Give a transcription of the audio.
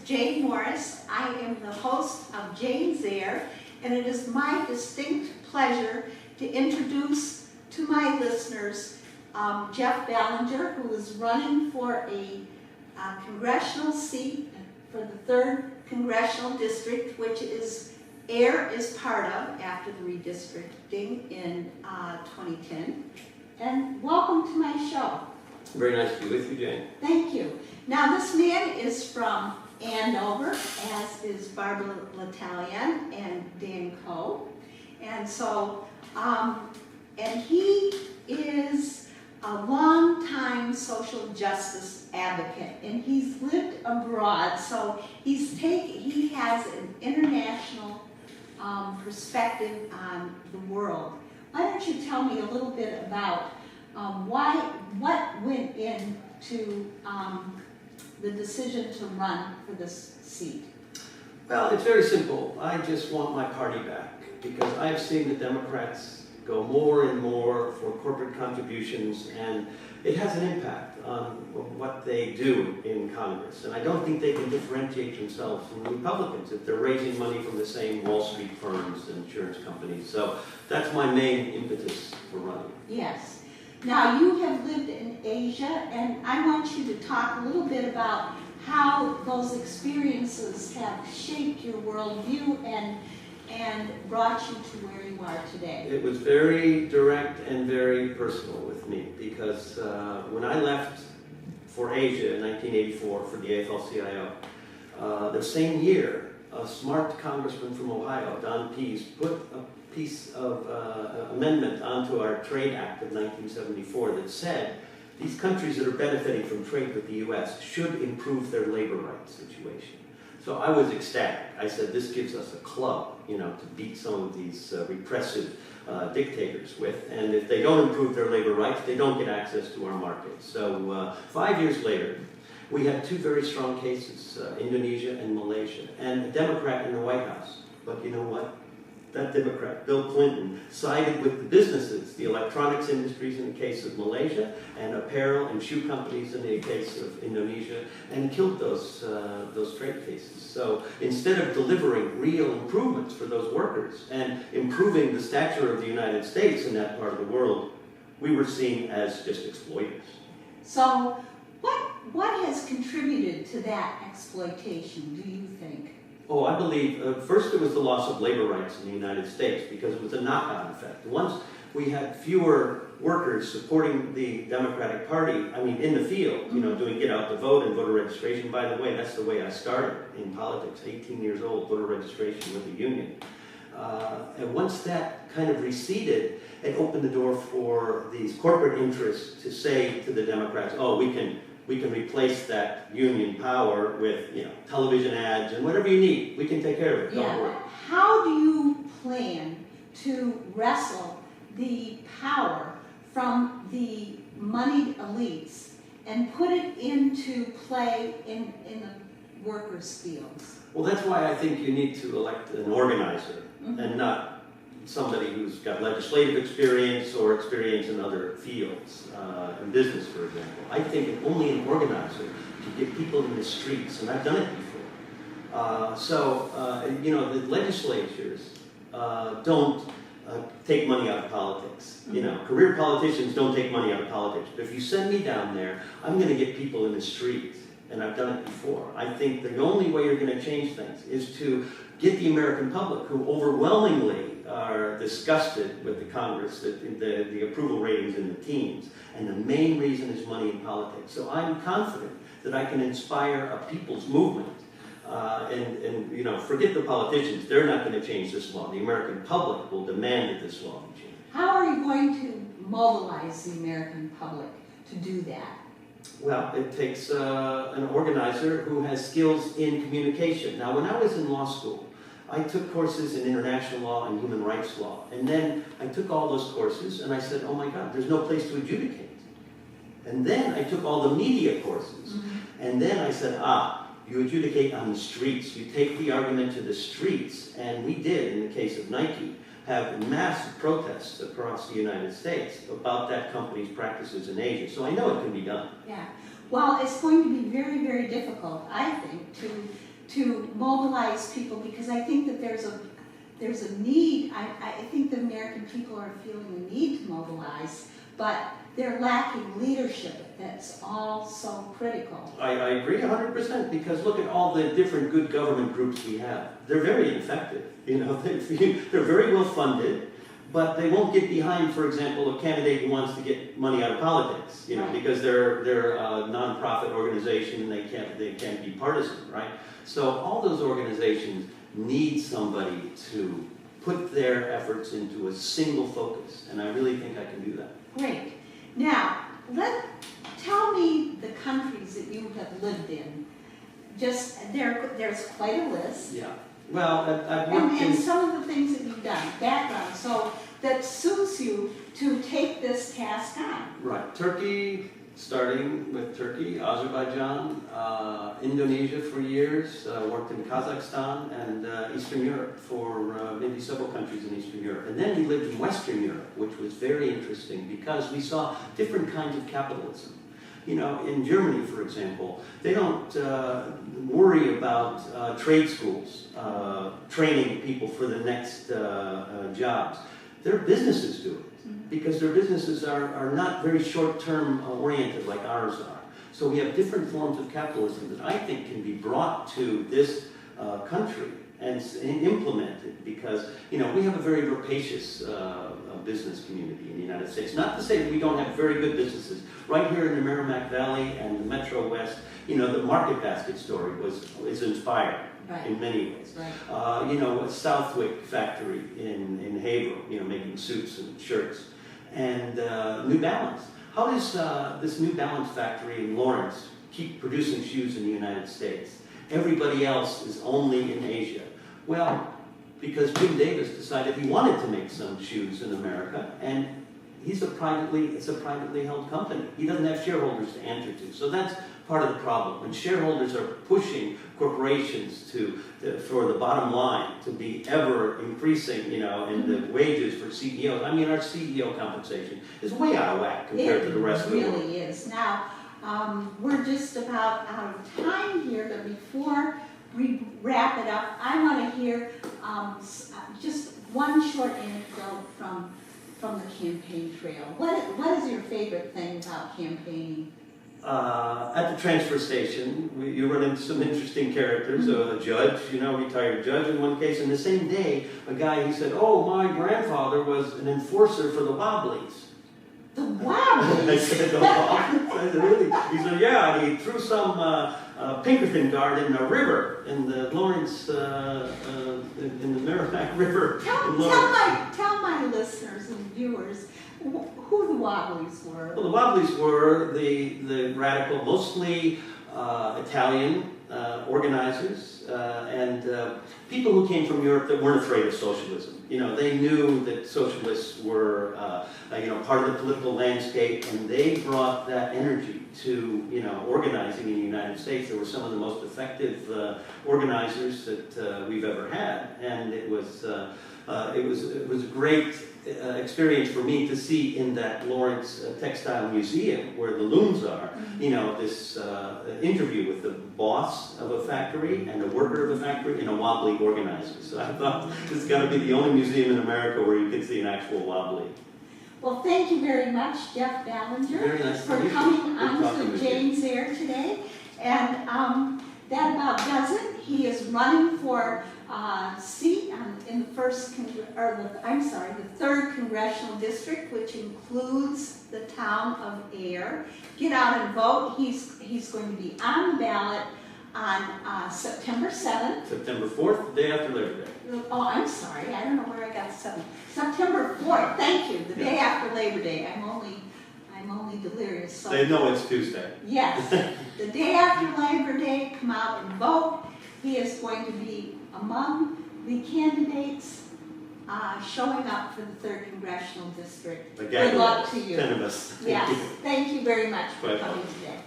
Jane Morris. I am the host of Jane's Air, and it is my distinct pleasure to introduce to my listeners Jeff Ballinger, who is running for a congressional seat for the 3rd Congressional District, which Ayer is part of after the redistricting in 2010. And welcome to my show. Very nice to be with you, Jane. Thank you. Now, this man is from Andover, as is Barbara L'Italian and Dan Coe. And so, and he is a long-time social justice advocate, and he's lived abroad, so he has an international perspective on the world. Why don't you tell me a little bit about what went into the decision to run for this seat? Well, it's very simple. I just want my party back because I've seen the Democrats go more and more for corporate contributions, and it has an impact on what they do in Congress. And I don't think they can differentiate themselves from the Republicans if they're raising money from the same Wall Street firms and insurance companies. So that's my main impetus for running. Yes. Now, you have lived in Asia, and I want you to talk a little bit about how those experiences have shaped your worldview and brought you to where you are today. It was very direct and very personal with me because when I left for Asia in 1984 for the AFL-CIO, the same year, a smart congressman from Ohio, Don Pease, put a piece of amendment onto our Trade Act of 1974 that said these countries that are benefiting from trade with the U.S. should improve their labor rights situation. So I was ecstatic. I said, this gives us a club, to beat some of these repressive dictators with. And if they don't improve their labor rights, they don't get access to our markets. So 5 years later, we had 2 very strong cases, Indonesia and Malaysia, and a Democrat in the White House. But you know what? That Democrat, Bill Clinton, sided with the businesses, the electronics industries in the case of Malaysia, and apparel and shoe companies in the case of Indonesia, and killed those trade cases. So instead of delivering real improvements for those workers and improving the stature of the United States in that part of the world, we were seen as just exploiters. So what has contributed to that exploitation, do you think? Oh, I believe, first it was the loss of labor rights in the United States because it was a knock-on effect. Once we had fewer workers supporting the Democratic Party, in the field, doing get out the vote and voter registration. By the way, that's the way I started in politics, 18 years old, voter registration with the union. And once that kind of receded, it opened the door for these corporate interests to say to the Democrats, oh, we can replace that union power with, television ads and whatever you need. We can take care of it. Don't worry. How do you plan to wrestle the power from the moneyed elites and put it into play in the workers' fields? Well, that's why I think you need to elect an organizer and not somebody who's got legislative experience or experience in other fields, in business, for example. I think only an organizer can get people in the streets, and I've done it before. The legislatures don't take money out of politics. Career politicians don't take money out of politics. But if you send me down there, I'm going to get people in the streets, and I've done it before. I think the only way you're going to change things is to get the American public, who overwhelmingly are disgusted with the Congress, the approval ratings in the teens. And the main reason is money in politics. So I'm confident that I can inspire a people's movement. Forget the politicians. They're not going to change this law. The American public will demand that this law be changed. How are you going to mobilize the American public to do that? Well, it takes an organizer who has skills in communication. Now, when I was in law school, I took courses in international law and human rights law. And then I took all those courses and I said, oh my God, there's no place to adjudicate. And then I took all the media courses. And then I said, you adjudicate on the streets. You take the argument to the streets. And we did, in the case of Nike, have massive protests across the United States about that company's practices in Asia. So I know it can be done. Yeah. Well, it's going to be very, very difficult, I think, to to mobilize people, because I think that there's a need. I think the American people are feeling a need to mobilize, but they're lacking leadership. That's all so critical. I agree 100%, because look at all the different good government groups we have. They're very effective. You know, they're very well funded, but they won't get behind, for example, a candidate who wants to get money out of politics. You know, Right. because they're a nonprofit organization and they can't be partisan, right? So all those organizations need somebody to put their efforts into a single focus, and I really think I can do that. Great. Now, tell me the countries that you have lived in. Just there's quite a list. Yeah. Well, I've worked And in... some of the things that you've done, background, so that suits you to take this task on. Right. Turkey, starting with Turkey, Azerbaijan, Indonesia for years, worked in Kazakhstan and Eastern Europe for maybe several countries in Eastern Europe. And then we lived in Western Europe, which was very interesting because we saw different kinds of capitalism. You know, in Germany, for example, they don't worry about trade schools, training people for the next jobs. Their businesses do it, because their businesses are not very short-term oriented like ours are. So we have different forms of capitalism that I think can be brought to this country and implemented, because, you know, we have a very rapacious business community in the United States. Not to say that we don't have very good businesses. Right here in the Merrimack Valley and the Metro West, you know, the Market Basket story is inspired. Right. In many ways. Right. You know, Southwick factory in Haverhill, you know, making suits and shirts. And New Balance. How does this New Balance factory in Lawrence keep producing shoes in the United States? Everybody else is only in Asia. Well, because Jim Davis decided he wanted to make some shoes in America, and it's a privately held company. He doesn't have shareholders to answer to. So that's part of the problem. When shareholders are pushing corporations for the bottom line to be ever increasing, you know, in the wages for CEOs. I mean, our CEO compensation is way out of whack compared to the rest of the world. It really is. Now, we're just about out of time here, but before we wrap it up, I want to hear just one short anecdote from the campaign trail. What is your favorite thing about campaigning? At the transfer station, you run into some interesting characters. A judge, you know, retired judge in one case. And the same day, a guy, he said, "Oh, my grandfather was an enforcer for the Wobblies." The Wobblies? I said, "The Wobblies?" I said, "Really?" He said, "Yeah, and he threw some Pinkerton guard in a river in the Lawrence, in the Merrimack River." Tell my listeners and viewers who the Wobblies were. Well, the Wobblies were the radical, mostly Italian organizers and people who came from Europe that weren't afraid of socialism. You know, they knew that socialists were, you know, part of the political landscape, and they brought that energy to, you know, organizing in the United States. They were some of the most effective organizers that we've ever had, and it was a great experience for me to see in that Lawrence Textile Museum, where the looms are, you know, this interview with the boss of a factory and a worker of a factory and a wobbly organizer. So I thought this is going to be the only museum in America where you can see an actual wobbly. Well, thank you very much, Jeff Ballinger, Very nice for to meet you. coming Good talking on to with you. Jane's Air today. And that about does it. He is running for seat in the the 3rd Congressional District, which includes the town of Ayer. Get out and vote. He's going to be on the ballot on September 7th. September 4th, the day after Labor Day. Oh, I'm sorry. I don't know where I got 7th. September 4th. Thank you. The day after Labor Day. I'm only delirious. So They know it's Tuesday. yes, the day after Labor Day, come out and vote. He is going to be among the candidates showing up for the 3rd Congressional District. Again, Good luck to you. 10 of us. Yes, thank you very much for Bye. coming today.